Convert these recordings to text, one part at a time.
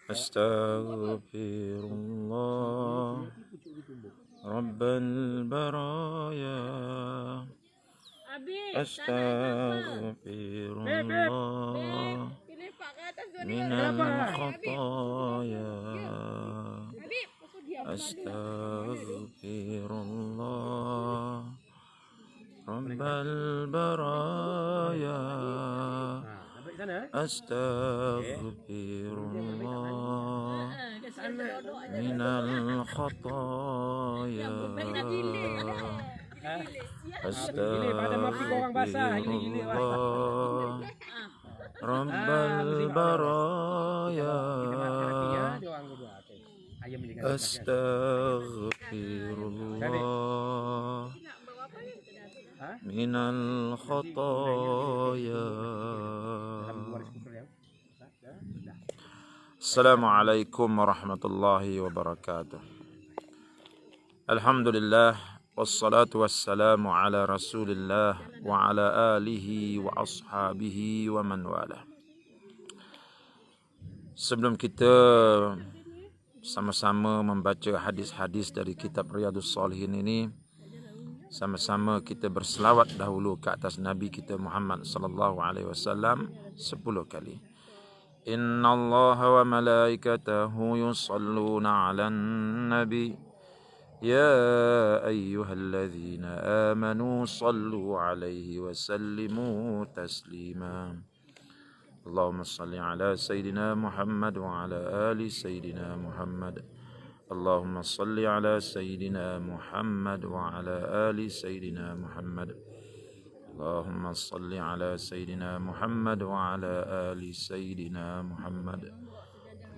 Astaghfirullah Rabbal baraya. Astaghfirullah minal khataya. Astaghfirullah Rabbal baraya. Astaghfirullah minal khataya. Astaghfirullah Rabbal baraya. Astaghfirullah minal khataya. Assalamualaikum warahmatullahi wabarakatuh. Alhamdulillah wassalatu wassalamu ala Rasulillah wa ala alihi wa ashabihi wa man wala. Sebelum kita sama-sama membaca hadis-hadis dari kitab Riyadhus Shalihin ini, sama-sama kita berselawat dahulu ke atas Nabi kita Muhammad sallallahu alaihi wasallam 10 kali. Inna Allaha wa malaikatahu yusalluna 'alan nabi ya ayyuhalladzina amanu sallu 'alaihi wa sallimu taslima. Allahumma salli 'ala sayyidina Muhammad wa 'ala ali sayyidina Muhammad. Allahumma salli 'ala sayyidina Muhammad wa 'ala ali sayyidina Muhammad. Allahumma salli 'ala sayyidina Muhammad wa 'ala ali sayyidina Muhammad.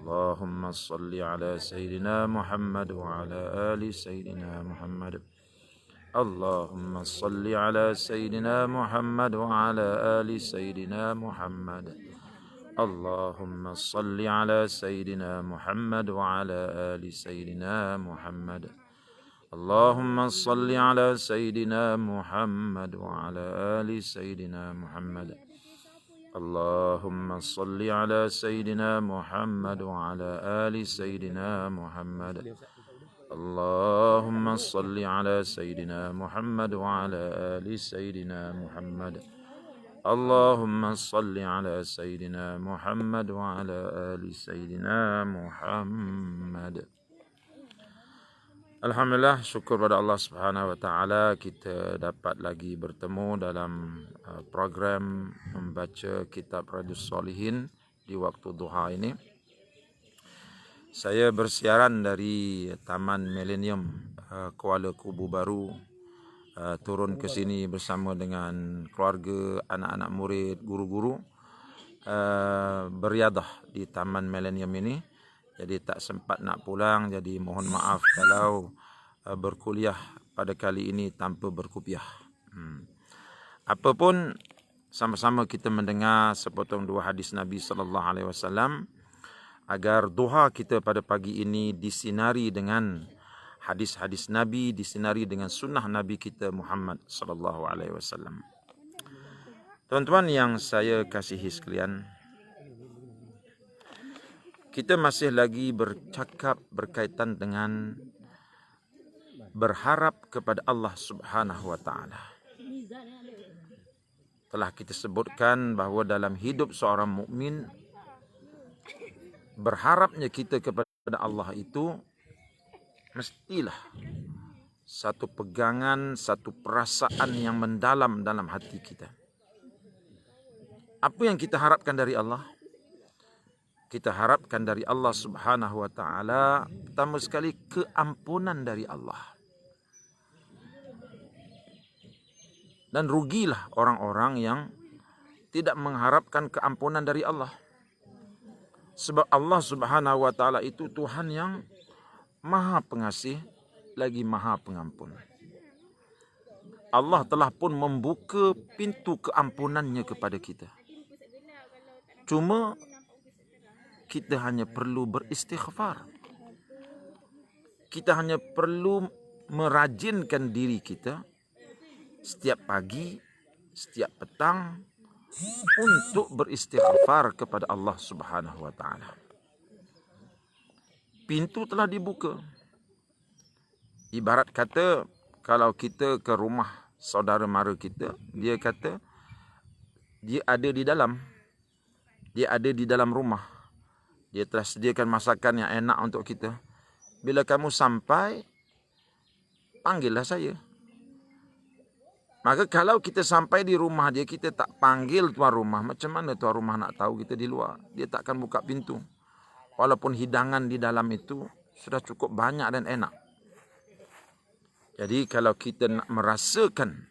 Allahumma salli 'ala sayyidina Muhammad wa 'ala ali sayyidina Muhammad. Allahumma salli 'ala sayyidina Muhammad wa 'ala ali sayyidina Muhammad. Allahumma salli 'ala sayyidina Muhammad wa 'ala ali sayyidina Muhammad. Allahumma salli 'ala sayyidina Muhammad wa 'ala ali sayyidina Muhammad. Allahumma salli 'ala sayyidina Muhammad wa 'ala ali sayyidina Muhammad. Allahumma salli 'ala sayyidina Muhammad wa 'ala ali sayyidina Muhammad. Allahumma salli 'ala sayyidina Muhammad wa 'ala ali sayyidina Muhammad. Alhamdulillah, syukur pada Allah Subhanahu wa taala kita dapat lagi bertemu dalam program membaca kitab Riyadhus Shalihin di waktu duha ini. Saya bersiaran dari Taman Millennium Kuala Kubu Baru, turun ke sini bersama dengan keluarga, anak-anak murid, guru-guru, beriadah di Taman Millennium ini. Jadi tak sempat nak pulang, jadi mohon maaf kalau berkuliah pada kali ini tanpa berkupiah. Apapun, sama-sama kita mendengar sepotong dua hadis Nabi sallallahu alaihi wasallam agar duha kita pada pagi ini disinari dengan hadis-hadis Nabi, disinari dengan sunnah Nabi kita Muhammad sallallahu alaihi wasallam. Tuan-tuan yang saya kasihi sekalian, kita masih lagi bercakap berkaitan dengan berharap kepada Allah Subhanahu wa taala. Telah kita sebutkan bahawa dalam hidup seorang mukmin, berharapnya kita kepada Allah itu mestilah satu pegangan, satu perasaan yang mendalam dalam hati kita. Apa yang kita harapkan dari Allah? Kita harapkan dari Allah Subhanahu wa taala pertama sekali keampunan dari Allah. Dan rugilah orang-orang yang tidak mengharapkan keampunan dari Allah. Sebab Allah Subhanahu wa taala itu Tuhan yang Maha Pengasih lagi Maha Pengampun. Allah telah pun membuka pintu keampunannya kepada kita. Cuma kita hanya perlu beristighfar. Kita hanya perlu merajinkan diri kita setiap pagi, setiap petang, untuk beristighfar kepada Allah Subhanahu wa taala. Pintu telah dibuka. Ibarat kata kalau kita ke rumah saudara mara kita, dia kata dia ada di dalam. Dia ada di dalam rumah. Dia telah sediakan masakan yang enak untuk kita. Bila kamu sampai, panggillah saya. Maka kalau kita sampai di rumah dia, kita tak panggil tuan rumah, macam mana tuan rumah nak tahu kita di luar? Dia takkan buka pintu. Walaupun hidangan di dalam itu sudah cukup banyak dan enak. Jadi kalau kita nak merasakan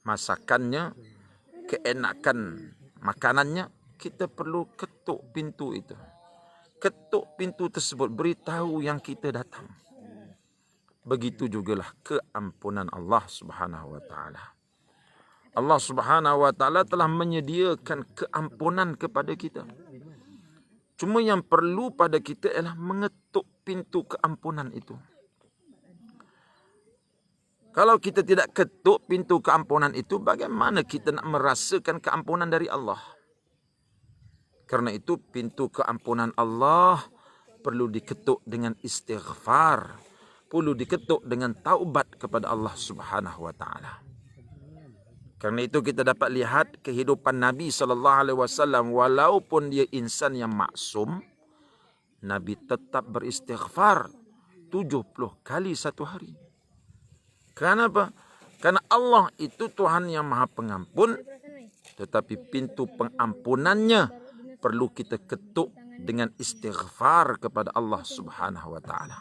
masakannya, keenakan makanannya, kita perlu ketuk pintu itu. Ketuk pintu tersebut, beritahu yang kita datang. Begitu jugalah keampunan Allah Subhanahu wa taala. Allah Subhanahu wa taala telah menyediakan keampunan kepada kita. Cuma yang perlu pada kita ialah mengetuk pintu keampunan itu. Kalau kita tidak ketuk pintu keampunan itu, bagaimana kita nak merasakan keampunan dari Allah? Karena itu pintu keampunan Allah perlu diketuk dengan istighfar, perlu diketuk dengan taubat kepada Allah Subhanahu wa taala. Karena itu kita dapat lihat kehidupan Nabi sallallahu alaihi wasallam, walaupun dia insan yang maksum, Nabi tetap beristighfar 70 kali satu hari. Kenapa? Karena Allah itu Tuhan yang Maha Pengampun, tetapi pintu pengampunannya perlu kita ketuk dengan istighfar kepada Allah Subhanahu wa taala.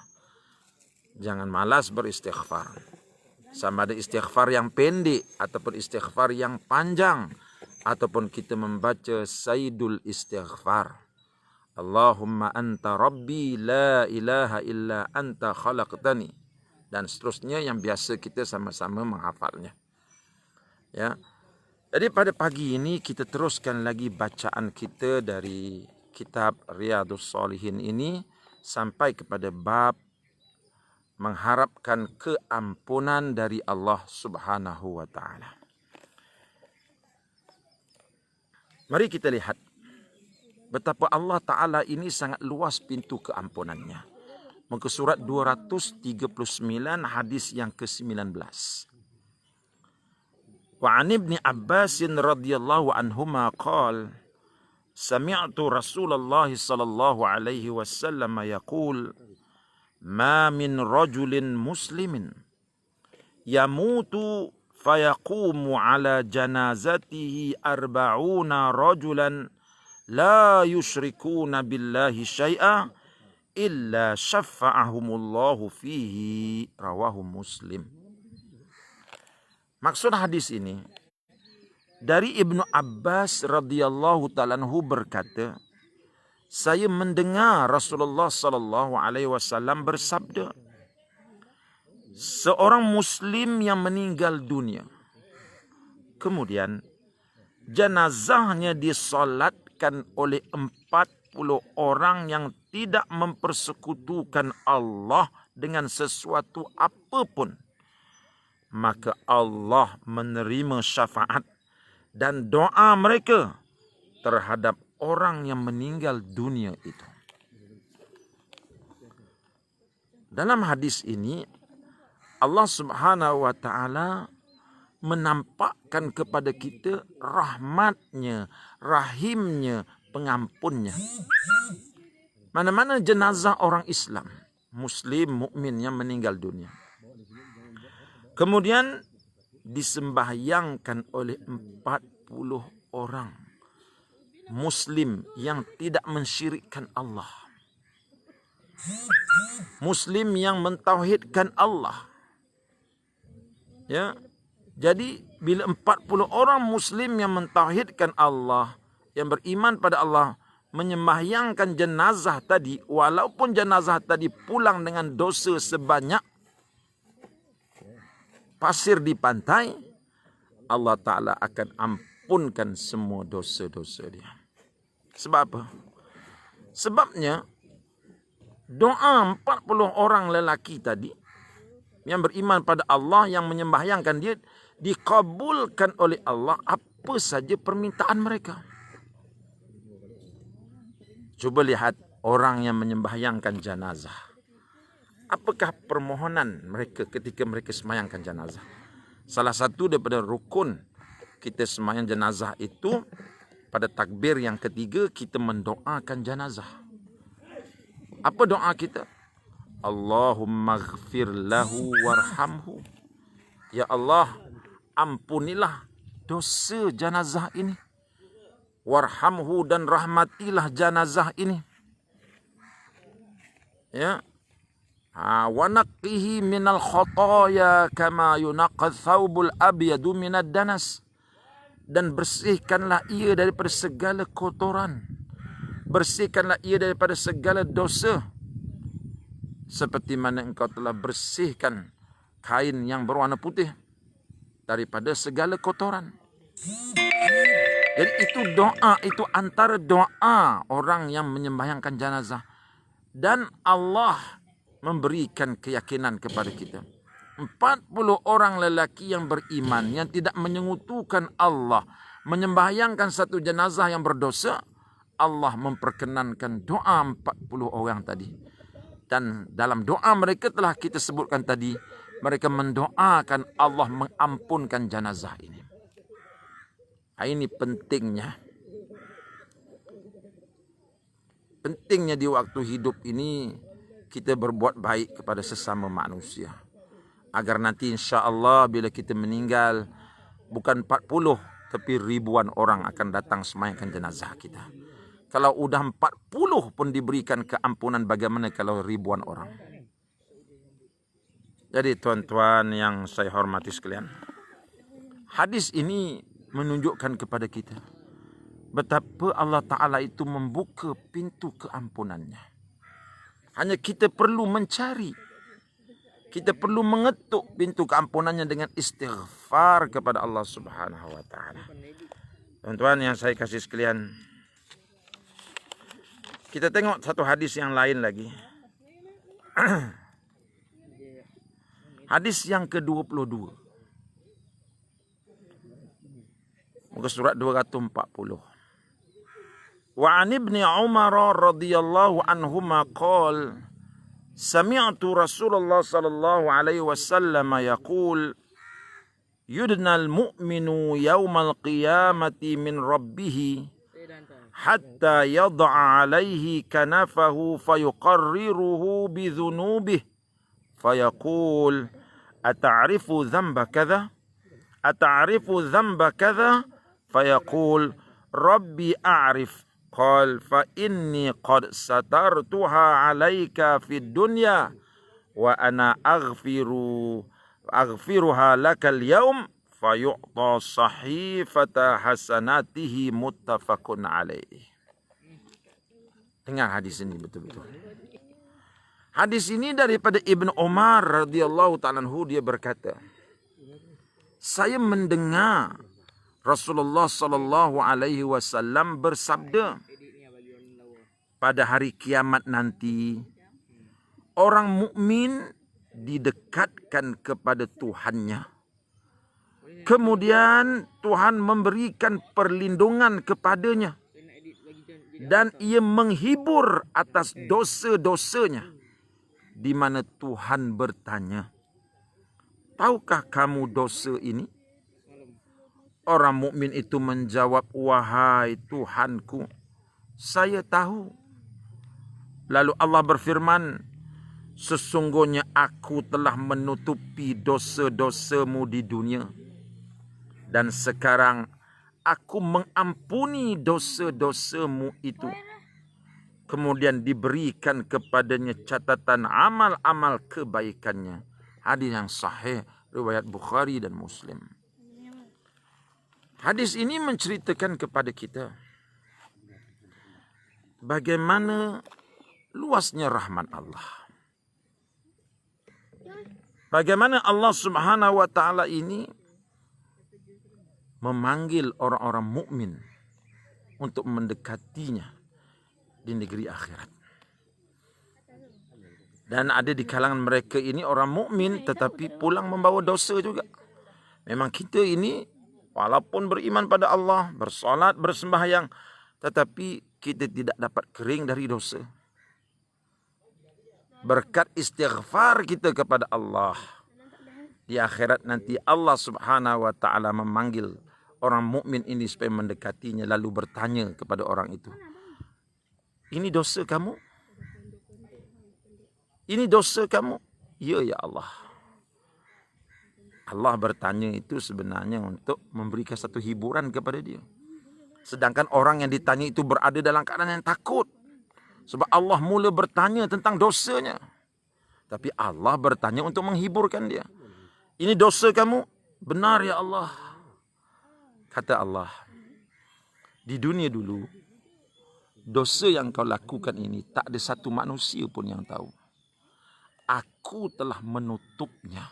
Jangan malas beristighfar. Sama ada istighfar yang pendek ataupun istighfar yang panjang, ataupun kita membaca Sayyidul Istighfar. Allahumma anta rabbi la ilaha illa anta khalaqtani. Dan seterusnya yang biasa kita sama-sama menghafalnya. Ya. Jadi pada pagi ini kita teruskan lagi bacaan kita dari kitab Riyadhus Shalihin ini sampai kepada bab mengharapkan keampunan dari Allah Subhanahu wa taala. Mari kita lihat betapa Allah Taala ini sangat luas pintu keampunannya. Muka surat 239 hadis yang ke-19. Wa 'an Ibni Abbas radhiyallahu anhuma qala sami'tu Rasulullah sallallahu alaihi wasallam yaqul ma min rajulin muslimin yamutu fayaqumu ala janazatihi arba'una rajulan la yusyrikuna billahi syai'a illa syafa'ahumullahu fihi, rawahu Muslim. Maksud hadis ini dari Ibnu Abbas radhiyallahu ta'ala anhu berkata, saya mendengar Rasulullah sallallahu alaihi wasallam bersabda, seorang muslim yang meninggal dunia, kemudian jenazahnya disolatkan oleh 40 orang yang tidak mempersekutukan Allah dengan sesuatu apapun, maka Allah menerima syafaat dan doa mereka terhadap orang yang meninggal dunia itu. Dalam hadis ini Allah Subhanahu wa taala menampakkan kepada kita rahmatnya, rahimnya, pengampunnya. Mana-mana jenazah orang Islam, Muslim, mukmin yang meninggal dunia, kemudian disembahyangkan oleh 40 orang Muslim yang tidak mensyirikkan Allah, Muslim yang mentauhidkan Allah. Ya, jadi bila 40 orang Muslim yang mentauhidkan Allah, yang beriman pada Allah, menyembahyangkan jenazah tadi, walaupun jenazah tadi pulang dengan dosa sebanyak pasir di pantai, Allah Ta'ala akan ampunkan semua dosa-dosa dia. Sebab apa? Sebabnya doa 40 orang lelaki tadi yang beriman pada Allah, yang menyembahyangkan dia, dikabulkan oleh Allah apa saja permintaan mereka. Coba lihat orang yang menyembahyangkan jenazah. Apakah permohonan mereka ketika mereka sembahyangkan jenazah? Salah satu daripada rukun kita sembahyang jenazah itu, pada takbir yang ketiga kita mendoakan jenazah. Apa doa kita? Allahumma ghfir lahu warhamhu. Ya Allah, ampunilah dosa jenazah ini. Warhamhu, dan rahmatilah jenazah ini. Ya. Wa naqqihi minal khataya kama yunaqqa thawbul abyadu minad danas. Dan bersihkanlah ia daripada segala kotoran. Bersihkanlah ia daripada segala dosa. Seperti mana engkau telah bersihkan kain yang berwarna putih daripada segala kotoran. Jadi itu doa, itu antara doa orang yang menyembahyangkan jenazah. Dan Allah memberikan keyakinan kepada kita. 40 orang lelaki yang beriman, yang tidak menyekutukan Allah, menyembahyangkan satu jenazah yang berdosa, Allah memperkenankan doa 40 orang tadi. Dan dalam doa mereka telah kita sebutkan tadi, mereka mendoakan Allah mengampunkan jenazah ini. Ini pentingnya. Pentingnya di waktu hidup ini kita berbuat baik kepada sesama manusia. Agar nanti insya Allah bila kita meninggal, bukan 40 tapi ribuan orang akan datang sembahyangkan jenazah kita. Kalau udah 40 pun diberikan keampunan, bagaimana kalau ribuan orang? Jadi tuan-tuan yang saya hormati sekalian, hadis ini menunjukkan kepada kita betapa Allah Ta'ala itu membuka pintu keampunannya. Hanya kita perlu mencari. Kita perlu mengetuk pintu keampunannya dengan istighfar kepada Allah Subhanahu wa Ta'ala. Tuan-tuan yang saya kasih sekalian, kita tengok satu hadis yang lain lagi. Hadis yang ke-22. Muka surat 240. Wa an ibni Umar radhiyallahu anhuma qala sami'tu Rasulullah sallallahu alaihi wasallam yaqul yudna al-mu'minu yawmal qiyamati min rabbih hatta yad'a alaihi kanafahu fayuqarriruhu bi dhunubihi fayaqul ata'rifu dhanba kadha ata'rifu dhanba kadha fayaqul rabbi a'rif qal fa inni qad satartuha 'alaika fid dunya wa ana aghfiruha lakal yawm fayu'ta sahifata hasanatihi muttafaqun alaih. Dengar hadis ini betul-betul. Hadis ini daripada Ibnu Umar radhiyallahu ta'ala anhu, dia berkata, saya mendengar Rasulullah sallallahu alaihi wasallam bersabda, pada hari kiamat nanti orang mukmin didekatkan kepada Tuhannya. Kemudian Tuhan memberikan perlindungan kepadanya dan ia menghibur atas dosa-dosanya, di mana Tuhan bertanya, tahukah kamu dosa ini? Orang mukmin itu menjawab, wahai Tuhanku, saya tahu. Lalu Allah berfirman, sesungguhnya aku telah menutupi dosa-dosamu di dunia. Dan sekarang aku mengampuni dosa-dosamu itu. Kemudian diberikan kepadanya catatan amal-amal kebaikannya. Hadis yang sahih, riwayat Bukhari dan Muslim. Hadis ini menceritakan kepada kita bagaimana luasnya rahmat Allah. Bagaimana Allah Subhanahu wa Ta'ala ini memanggil orang-orang mukmin untuk mendekatinya di negeri akhirat. Dan ada di kalangan mereka ini orang mukmin tetapi pulang membawa dosa juga. Memang kita ini Walaupun beriman pada Allah, bersolat, bersembahyang, tetapi kita tidak dapat kering dari dosa. Berkat istighfar kita kepada Allah, di akhirat nanti Allah Subhanahu wa taala memanggil orang mukmin ini supaya mendekatinya, lalu bertanya kepada orang itu, "Ini dosa kamu? Ini dosa kamu?" "Ya, ya Allah." Allah bertanya itu sebenarnya untuk memberikan satu hiburan kepada dia. Sedangkan orang yang ditanya itu berada dalam keadaan yang takut. Sebab Allah mula bertanya tentang dosanya. Tapi Allah bertanya untuk menghiburkan dia. "Ini dosa kamu?" "Benar ya Allah." Kata Allah, "Di dunia dulu, dosa yang kau lakukan ini tak ada satu manusia pun yang tahu. Aku telah menutupnya."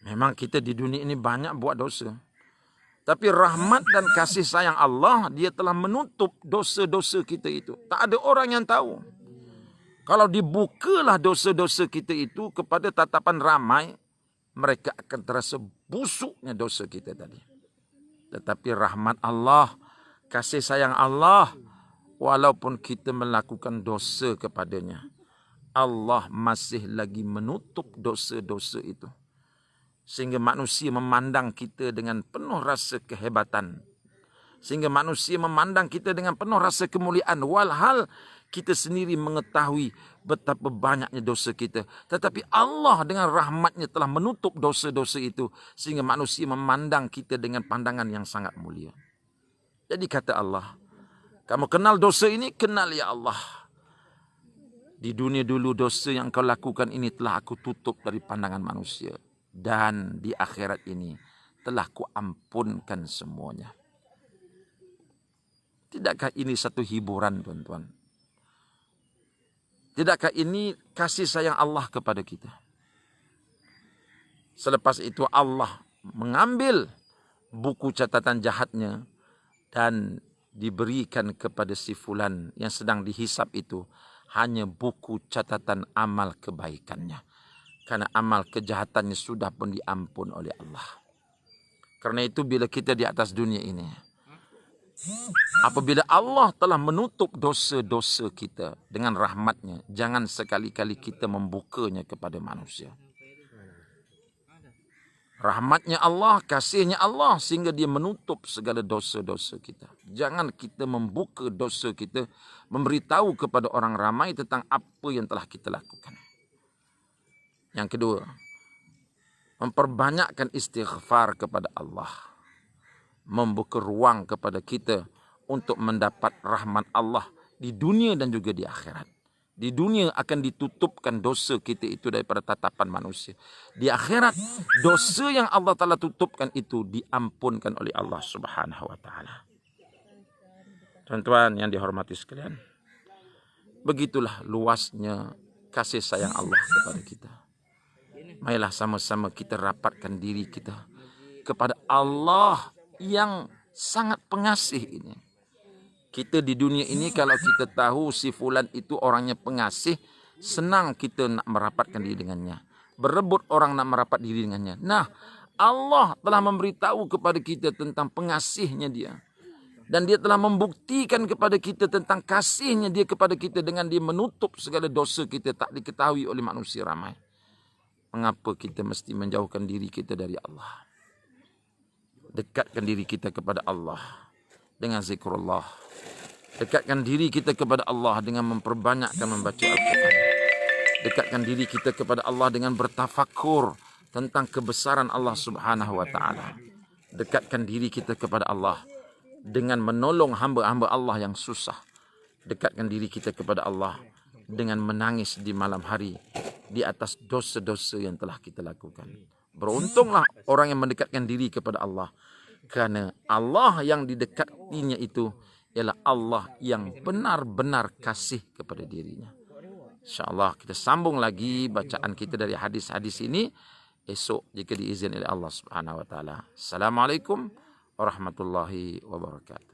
Memang kita di dunia ini banyak buat dosa. Tapi rahmat dan kasih sayang Allah, dia telah menutup dosa-dosa kita itu. Tak ada orang yang tahu. Kalau dibukalah dosa-dosa kita itu kepada tatapan ramai, mereka akan terasa busuknya dosa kita tadi. Tetapi rahmat Allah, kasih sayang Allah, walaupun kita melakukan dosa kepadanya, Allah masih lagi menutup dosa-dosa itu. Sehingga manusia memandang kita dengan penuh rasa kehebatan. Sehingga manusia memandang kita dengan penuh rasa kemuliaan. Walhal kita sendiri mengetahui betapa banyaknya dosa kita. Tetapi Allah dengan rahmatnya telah menutup dosa-dosa itu. Sehingga manusia memandang kita dengan pandangan yang sangat mulia. Jadi kata Allah, "Kamu kenal dosa ini? Kenal ya Allah. Di dunia dulu dosa yang kau lakukan ini telah aku tutup dari pandangan manusia. Dan di akhirat ini telah kuampunkan semuanya." Tidakkah ini satu hiburan, tuan-tuan? Tidakkah ini kasih sayang Allah kepada kita? Selepas itu Allah mengambil buku catatan jahatnya dan diberikan kepada si fulan yang sedang dihisap itu hanya buku catatan amal kebaikannya. Karena amal kejahatannya sudah pun diampun oleh Allah. Karena itu bila kita di atas dunia ini, apabila Allah telah menutup dosa-dosa kita dengan rahmatnya, jangan sekali-kali kita membukanya kepada manusia. Rahmatnya Allah, kasihnya Allah sehingga dia menutup segala dosa-dosa kita. Jangan kita membuka dosa kita, memberitahu kepada orang ramai tentang apa yang telah kita lakukan. Yang kedua, memperbanyakkan istighfar kepada Allah. Membuka ruang kepada kita untuk mendapat rahmat Allah di dunia dan juga di akhirat. Di dunia akan ditutupkan dosa kita itu daripada tatapan manusia. Di akhirat, dosa yang Allah Ta'ala tutupkan itu diampunkan oleh Allah Subhanahu wa Ta'ala. Tuan-tuan yang dihormati sekalian, begitulah luasnya kasih sayang Allah kepada kita. Marilah sama-sama kita rapatkan diri kita kepada Allah yang sangat pengasih ini. Kita di dunia ini kalau kita tahu si fulan itu orangnya pengasih, senang kita nak merapatkan diri dengannya. Berebut orang nak merapat diri dengannya. Nah, Allah telah memberitahu kepada kita tentang pengasihnya dia. Dan dia telah membuktikan kepada kita tentang kasihnya dia kepada kita dengan dia menutup segala dosa kita tak diketahui oleh manusia ramai. Mengapa kita mesti menjauhkan diri kita dari Allah? Dekatkan diri kita kepada Allah dengan zikrullah. Dekatkan diri kita kepada Allah dengan memperbanyakkan membaca Al-Quran. Dekatkan diri kita kepada Allah dengan bertafakur tentang kebesaran Allah Subhanahu wa Ta'ala. Dekatkan diri kita kepada Allah dengan menolong hamba-hamba Allah yang susah. Dekatkan diri kita kepada Allah dengan menangis di malam hari di atas dosa-dosa yang telah kita lakukan. Beruntunglah orang yang mendekatkan diri kepada Allah, kerana Allah yang didekatinya itu ialah Allah yang benar-benar kasih kepada dirinya. InsyaAllah kita sambung lagi bacaan kita dari hadis-hadis ini esok jika diizinkan oleh Allah Subhanahu wa Ta'ala. Assalamualaikum warahmatullahi wabarakatuh.